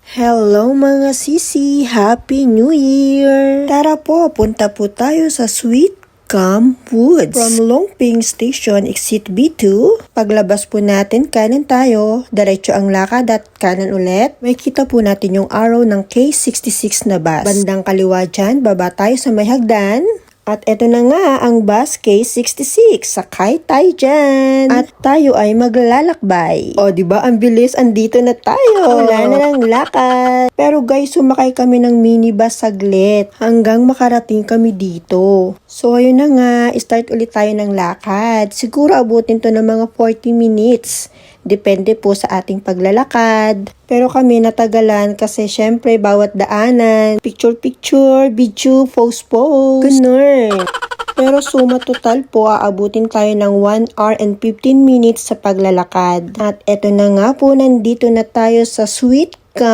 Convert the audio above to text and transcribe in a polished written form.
Hello mga sisi! Happy New Year! Tara po, punta po tayo sa Sweet Gum Woods. From Longping Station, Exit B2, paglabas po natin, kanan tayo, diretso ang lakad at kanan ulit. May kita po natin yung arrow ng K66 na bus. Bandang kaliwa dyan, baba tayo sa may hagdan. At eto na nga ang bus K66, sakay tayo dyan. At tayo ay maglalakbay. O diba ang bilis, andito na tayo. Wala na ng lakad. Pero guys, sumakay kami ng minibus saglit hanggang makarating kami dito. So ayun na nga, start ulit tayo ng lakad. Siguro abutin to ng mga 40 minutes. Depende po sa ating paglalakad. Pero kami natagalan kasi syempre bawat daanan, picture-picture, video, post-post. Ganun. Pero suma total po, aabutin tayo ng 1 hour and 15 minutes sa paglalakad. At eto na nga po, nandito na tayo sa Sweet Gum